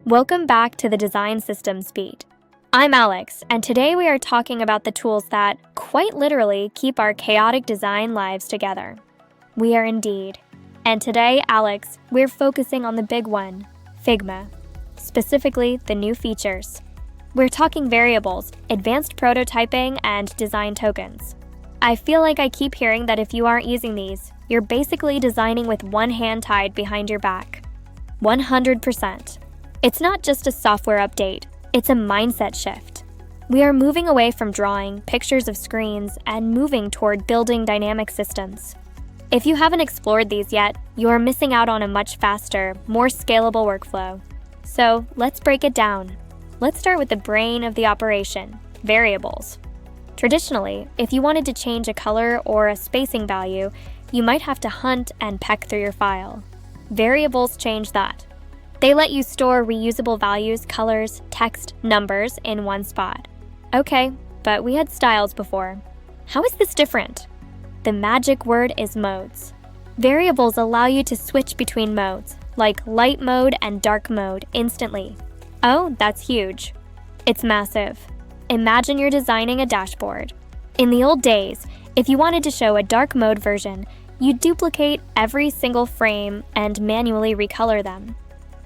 Welcome back to the Design Systems Beat. I'm Alex, and today we are talking about the tools that, quite literally, keep our chaotic design lives together. We are indeed. And today, Alex, we're focusing on the big one, Figma. Specifically, the new features. We're talking variables, advanced prototyping, and design tokens. I feel like I keep hearing that if you aren't using these, you're basically designing with one hand tied behind your back. 100%. It's not just a software update, it's a mindset shift. We are moving away from drawing pictures of screens and moving toward building dynamic systems. If you haven't explored these yet, you are missing out on a much faster, more scalable workflow. So let's break it down. Let's start with the brain of the operation, variables. Traditionally, if you wanted to change a color or a spacing value, you might have to hunt and peck through your file. Variables change that. They let you store reusable values, colors, text, numbers in one spot. Okay, but we had styles before. How is this different? The magic word is modes. Variables allow you to switch between modes, like light mode and dark mode, instantly. Oh, that's huge. It's massive. Imagine you're designing a dashboard. In the old days, if you wanted to show a dark mode version, you'd duplicate every single frame and manually recolor them.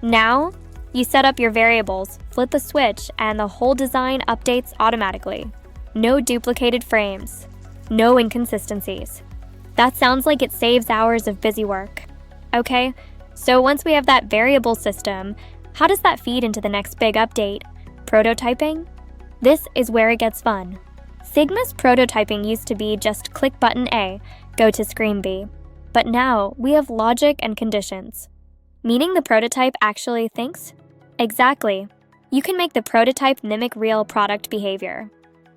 Now, you set up your variables, flip the switch, and the whole design updates automatically. No duplicated frames. No inconsistencies. That sounds like it saves hours of busy work. Okay, so once we have that variable system, how does that feed into the next big update? Prototyping? This is where it gets fun. Figma's prototyping used to be just click button A, go to screen B. But now, we have logic and conditions. Meaning the prototype actually thinks? Exactly. You can make the prototype mimic real product behavior.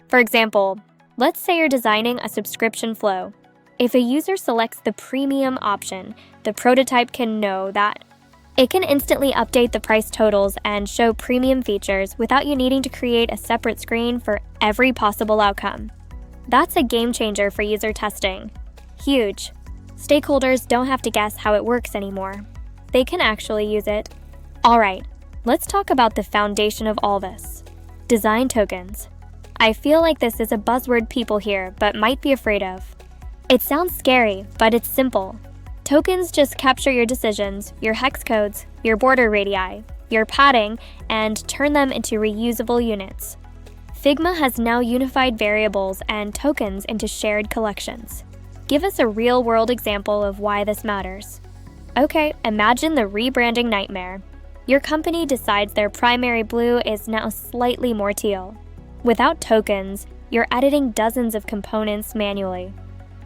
For example, let's say you're designing a subscription flow. If a user selects the premium option, the prototype can know that. It can instantly update the price totals and show premium features without you needing to create a separate screen for every possible outcome. That's a game changer for user testing. Huge. Stakeholders don't have to guess how it works anymore. They can actually use it. Alright, let's talk about the foundation of all this. Design tokens. I feel like this is a buzzword people hear but might be afraid of. It sounds scary, but it's simple. Tokens just capture your decisions, your hex codes, your border radii, your padding, and turn them into reusable units. Figma has now unified variables and tokens into shared collections. Give us a real-world example of why this matters. Okay, imagine the rebranding nightmare. Your company decides their primary blue is now slightly more teal. Without tokens, you're editing dozens of components manually.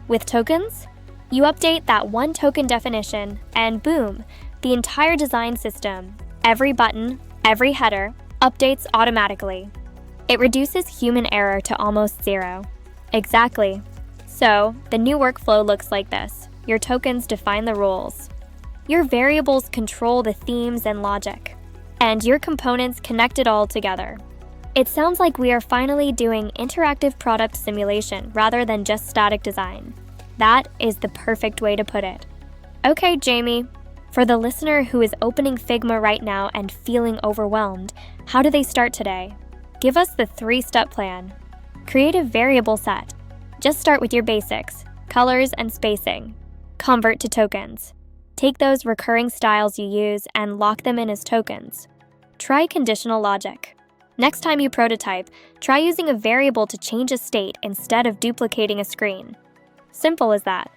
With tokens, you update that one token definition, and boom, the entire design system, every button, every header, updates automatically. It reduces human error to almost zero. Exactly. So, the new workflow looks like this. Your tokens define the rules. Your variables control the themes and logic, and your components connect it all together. It sounds like we are finally doing interactive product simulation rather than just static design. That is the perfect way to put it. Okay, Jamie, for the listener who is opening Figma right now and feeling overwhelmed, how do they start today? Give us the 3-step plan. Create a variable set. Just start with your basics, colors and spacing. Convert to tokens. Take those recurring styles you use and lock them in as tokens. Try conditional logic. Next time you prototype, try using a variable to change a state instead of duplicating a screen. Simple as that.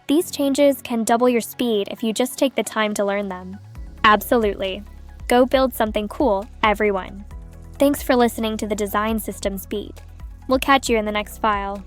These changes can double your speed if you just take the time to learn them. Absolutely. Go build something cool, everyone. Thanks for listening to the Design Systems Beat. We'll catch you in the next file.